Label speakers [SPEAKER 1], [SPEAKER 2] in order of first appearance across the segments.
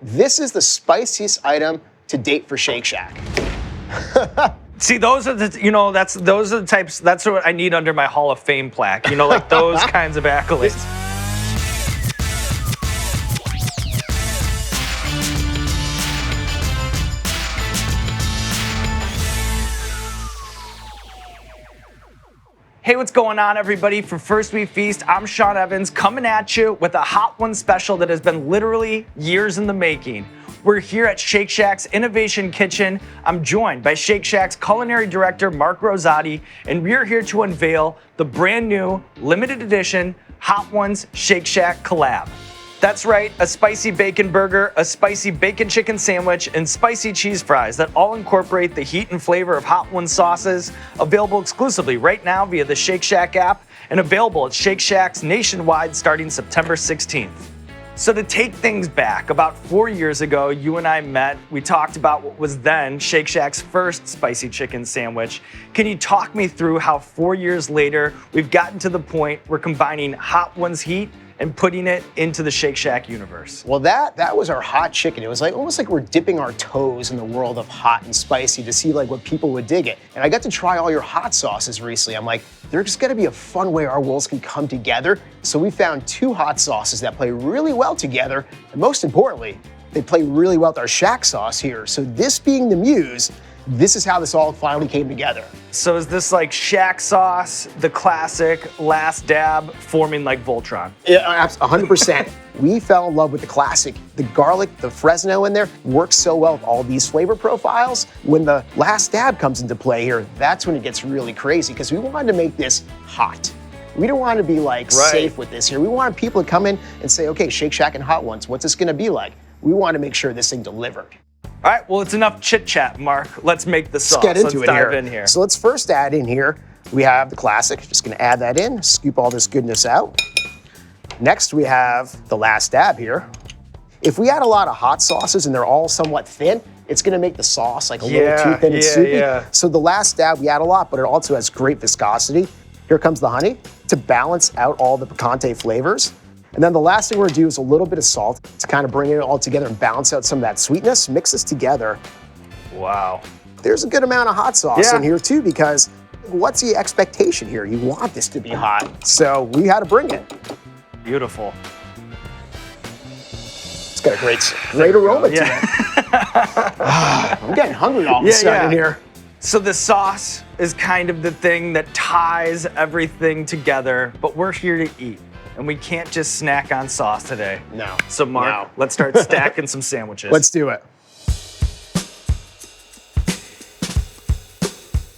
[SPEAKER 1] This is the spiciest item to date for Shake Shack.
[SPEAKER 2] See, those are the, those are the types, that's what I need under my Hall of Fame plaque, like those kinds of accolades. Hey, what's going on, everybody? For First We Feast, I'm Sean Evans, coming at you with a Hot One special that has been literally years in the making. We're here at Shake Shack's Innovation Kitchen. I'm joined by Shake Shack's Culinary Director, Mark Rosati, and we're here to unveil the brand new, limited edition Hot Ones Shake Shack collab. That's right, a spicy bacon burger, a spicy bacon chicken sandwich, and spicy cheese fries that all incorporate the heat and flavor of Hot Ones sauces, available exclusively right now via the Shake Shack app and available at Shake Shacks nationwide starting September 16th. So to take things back, about 4 years ago, you and I met. We talked about what was then Shake Shack's first spicy chicken sandwich. Can you talk me through how 4 years later, we've gotten to the point we're combining Hot Ones heat and putting it into the Shake Shack universe?
[SPEAKER 1] Well, that was our hot chicken. It was like almost like we're dipping our toes in the world of hot and spicy to see like what people would dig it. And I got to try all your hot sauces recently. I'm like, there's just gotta be a fun way our worlds can come together. So we found 2 hot sauces that play really well together. And most importantly, they play really well with our Shack sauce here. So this being the muse, this is how this all finally came together.
[SPEAKER 2] So is this like Shack sauce, the classic, last dab, forming like Voltron?
[SPEAKER 1] Yeah, 100%. We fell in love with the classic. The garlic, the Fresno in there works so well with all these flavor profiles. When the last dab comes into play here, that's when it gets really crazy because we wanted to make this hot. We don't want to be like safe with this here. We want people to come in and say, okay, Shake Shack and Hot Ones, what's this gonna be like? We want to make sure this thing delivered.
[SPEAKER 2] All right, well, it's enough chit chat, Mark. Let's make the sauce.
[SPEAKER 1] Let's get into
[SPEAKER 2] Let's dive in here.
[SPEAKER 1] So let's first add in here, we have the classic. Just gonna add that in, scoop all this goodness out. Next, we have the last dab here. If we add a lot of hot sauces and they're all somewhat thin, it's gonna make the sauce like a little too thin and soupy. So the last dab, we add a lot, but it also has great viscosity. Here comes the honey to balance out all the picante flavors. And then the last thing we're gonna do is a little bit of salt to kind of bring it all together and balance out some of that sweetness. Mix this together.
[SPEAKER 2] Wow.
[SPEAKER 1] There's a good amount of hot sauce in here too, because what's the expectation here? You want this to be hot. So we had to bring it.
[SPEAKER 2] Beautiful.
[SPEAKER 1] It's got a great aroma to it. I'm getting hungry all of a sudden here.
[SPEAKER 2] So the sauce is kind of the thing that ties everything together, but we're here to eat. And we can't just snack on sauce today.
[SPEAKER 1] No.
[SPEAKER 2] So Mark, let's start stacking some sandwiches.
[SPEAKER 1] Let's do it.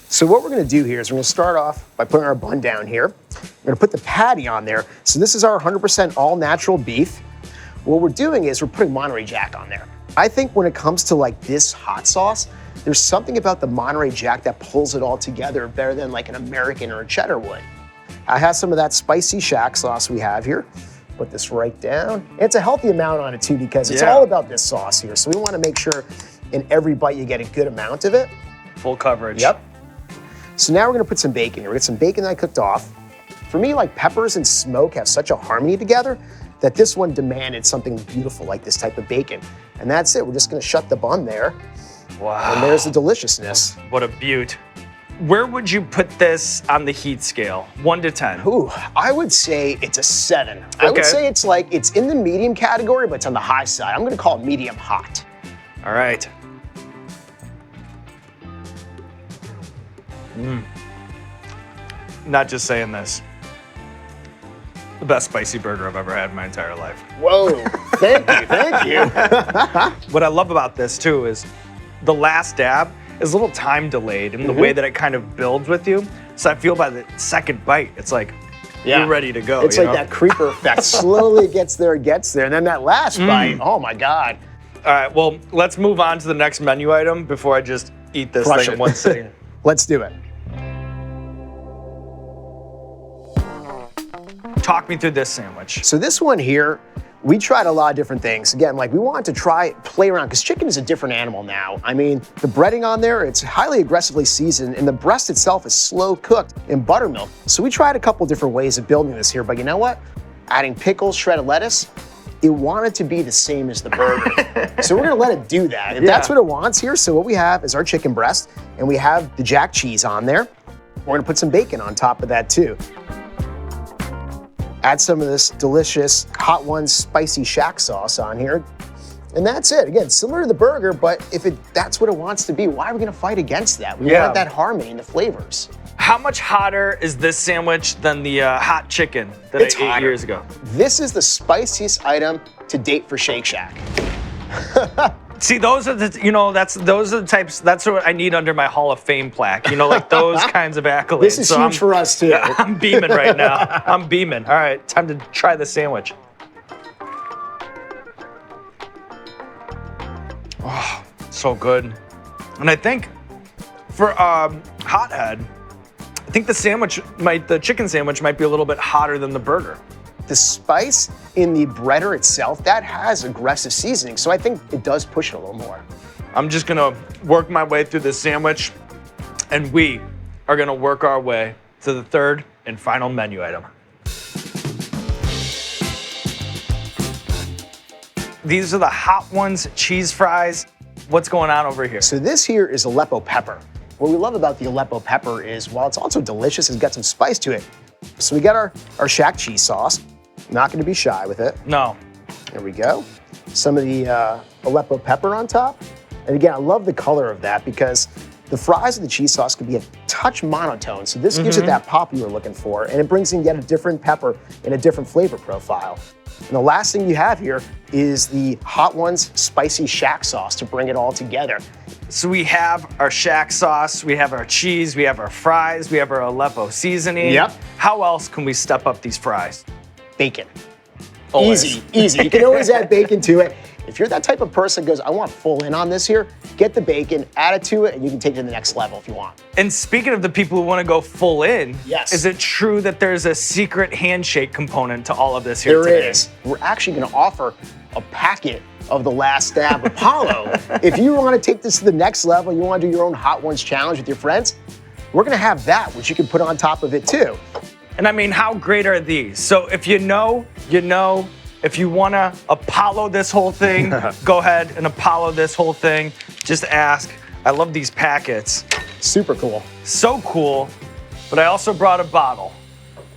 [SPEAKER 1] So what we're gonna do here is we're gonna start off by putting our bun down here. We're gonna put the patty on there. So this is our 100% all natural beef. What we're doing is we're putting Monterey Jack on there. I think when it comes to like this hot sauce, there's something about the Monterey Jack that pulls it all together better than like an American or a cheddar would. I have some of that spicy Shack sauce we have here. Put this right down. It's a healthy amount on it too because it's all about this sauce here. So we want to make sure in every bite you get a good amount of it.
[SPEAKER 2] Full coverage.
[SPEAKER 1] Yep. So now we're gonna put some bacon here. We got some bacon that I cooked off. For me, like peppers and smoke have such a harmony together that this one demanded something beautiful like this type of bacon. And that's it. We're just gonna shut the bun there.
[SPEAKER 2] Wow.
[SPEAKER 1] And there's the deliciousness.
[SPEAKER 2] What a beaut. Where would you put this on the heat scale, 1 to 10?
[SPEAKER 1] Ooh, I would say it's a 7. I would say it's in the medium category, but it's on the high side. I'm gonna call it medium hot.
[SPEAKER 2] All right. Not just saying this. The best spicy burger I've ever had in my entire life.
[SPEAKER 1] Whoa, thank you.
[SPEAKER 2] What I love about this too is the last dab is a little time delayed in the way that it kind of builds with you. So I feel by the second bite, it's like, you're ready to go.
[SPEAKER 1] It's like that creeper effect. Slowly it gets there. And then that last bite, oh my God.
[SPEAKER 2] All right, well, let's move on to the next menu item before I just eat this thing in one sitting.
[SPEAKER 1] Let's do it.
[SPEAKER 2] Talk me through this sandwich.
[SPEAKER 1] So this one here, we tried a lot of different things. Again, like we wanted to play around, because chicken is a different animal now. I mean, the breading on there, it's highly aggressively seasoned, and the breast itself is slow cooked in buttermilk. So we tried a couple different ways of building this here, but you know what? Adding pickles, shredded lettuce, it wanted to be the same as the burger. So we're gonna let it do that. If that's what it wants here, so what we have is our chicken breast, and we have the jack cheese on there. We're gonna put some bacon on top of that too. Add some of this delicious Hot Ones spicy shack sauce on here. And that's it. Again, similar to the burger, but if that's what it wants to be, why are we gonna fight against that? We want that harmony in the flavors.
[SPEAKER 2] How much hotter is this sandwich than the hot chicken that I ate
[SPEAKER 1] hotter.
[SPEAKER 2] years ago?
[SPEAKER 1] This is the spiciest item to date for Shake Shack.
[SPEAKER 2] See, those are the, those are the types, that's what I need under my Hall of Fame plaque. Like those kinds of accolades.
[SPEAKER 1] This is huge for us too.
[SPEAKER 2] I'm beaming right now. I'm beaming. All right, time to try the sandwich. Oh, so good. And I think for hothead, I think the chicken sandwich might be a little bit hotter than the burger.
[SPEAKER 1] The spice in the breader itself, that has aggressive seasoning, so I think it does push it a little more.
[SPEAKER 2] I'm just gonna work my way through this sandwich, and we are gonna work our way to the third and final menu item. These are the Hot Ones cheese fries. What's going on over here?
[SPEAKER 1] So this here is Aleppo pepper. What we love about the Aleppo pepper is while it's also delicious, it's got some spice to it. So we got our shack cheese sauce. Not gonna be shy with it.
[SPEAKER 2] No.
[SPEAKER 1] There we go. Some of the Aleppo pepper on top. And again, I love the color of that because the fries of the cheese sauce can be a touch monotone. So this gives it that pop you were looking for, and it brings in yet a different pepper and a different flavor profile. And the last thing you have here is the Hot Ones spicy shack sauce to bring it all together.
[SPEAKER 2] So we have our shack sauce, we have our cheese, we have our fries, we have our Aleppo seasoning.
[SPEAKER 1] Yep.
[SPEAKER 2] How else can we step up these fries?
[SPEAKER 1] Bacon.
[SPEAKER 2] Always.
[SPEAKER 1] Easy. You can always add bacon to it. If you're that type of person that goes, I want full in on this here, get the bacon, add it to it, and you can take it to the next level if you want.
[SPEAKER 2] And speaking of the people who want to go full in,
[SPEAKER 1] Yes.
[SPEAKER 2] is it true that there's a secret handshake component to all of this here
[SPEAKER 1] There
[SPEAKER 2] today?
[SPEAKER 1] is. We're actually gonna offer a packet of the Last Stab Apollo. If you wanna take this to the next level, you wanna do your own Hot Ones challenge with your friends, we're gonna have that, which you can put on top of it too.
[SPEAKER 2] And I mean, how great are these? So if you know, you know. If you wanna Apollo this whole thing, go ahead and Apollo this whole thing. Just ask. I love these packets.
[SPEAKER 1] Super cool.
[SPEAKER 2] So cool, but I also brought a bottle.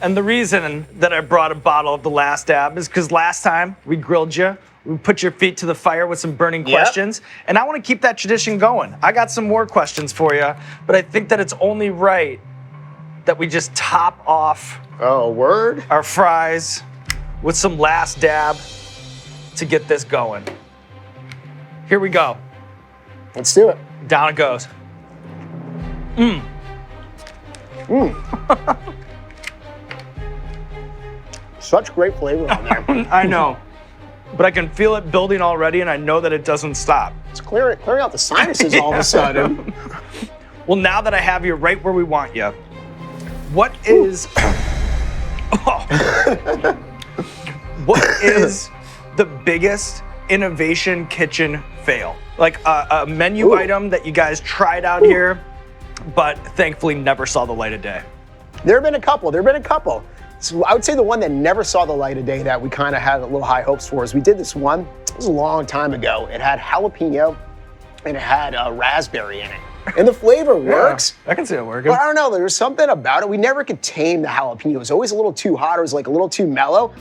[SPEAKER 2] And the reason that I brought a bottle of the Last Dab is because last time we grilled you, we put your feet to the fire with some burning questions, and I wanna keep that tradition going. I got some more questions for you, but I think that it's only right that we just top off
[SPEAKER 1] Oh, word?
[SPEAKER 2] our fries with some Last Dab to get this going. Here we go.
[SPEAKER 1] Let's do it.
[SPEAKER 2] Down it goes.
[SPEAKER 1] Such great flavor on there.
[SPEAKER 2] I know, but I can feel it building already, and I know that it doesn't stop.
[SPEAKER 1] It's clearing out the sinuses all of a sudden.
[SPEAKER 2] Well, now that I have you right where we want you, what is... What is the biggest innovation kitchen fail? Like a menu item that you guys tried out here, but thankfully never saw the light of day.
[SPEAKER 1] There have been a couple. So I would say the one that never saw the light of day that we kind of had a little high hopes for is we did this one. It was a long time ago. It had jalapeno and it had raspberry in it. And the flavor works.
[SPEAKER 2] Yeah, I can see it working.
[SPEAKER 1] But I don't know, there was something about it. We never could tame the jalapeno. It was always a little too hot. It was like a little too mellow.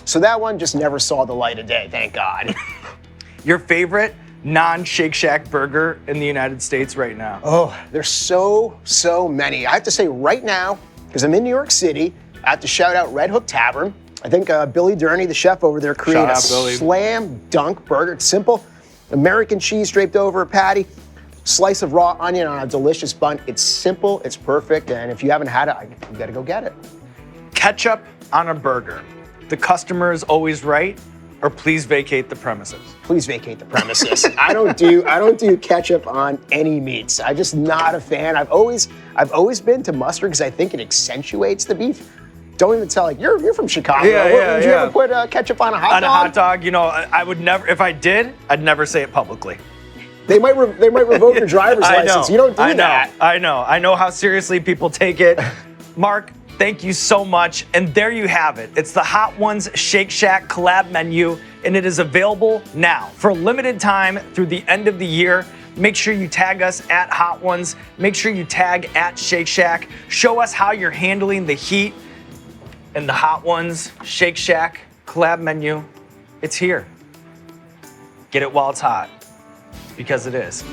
[SPEAKER 1] So that one just never saw the light of day, thank God.
[SPEAKER 2] Your favorite non-Shake Shack burger in the United States right now?
[SPEAKER 1] Oh, there's so many. I have to say right now, because I'm in New York City, I have to shout out Red Hook Tavern. I think Billy Durney, the chef over there, created a slam dunk burger. It's simple, American cheese draped over a patty, slice of raw onion on a delicious bun. It's simple, it's perfect, and if you haven't had it, you gotta go get it.
[SPEAKER 2] Ketchup on a burger. The customer is always right, or please vacate the premises.
[SPEAKER 1] Please vacate the premises. I don't do ketchup on any meats. I'm just not a fan. I've always been to mustard because I think it accentuates the beef. Don't even tell, like, you're from Chicago. Would you ever put ketchup on a hot dog?
[SPEAKER 2] On a hot dog, you know, I would never, if I did, I'd never say it publicly.
[SPEAKER 1] They might revoke your driver's license. You don't do that.
[SPEAKER 2] I know how seriously people take it. Mark, Thank you so much. And there you have it. It's the Hot Ones Shake Shack collab menu, and it is available now for a limited time through the end of the year. Make sure you tag us at Hot Ones. Make sure you tag at Shake Shack. Show us how you're handling the heat, and the Hot Ones Shake Shack collab menu, it's here. Get it while it's hot, because it is.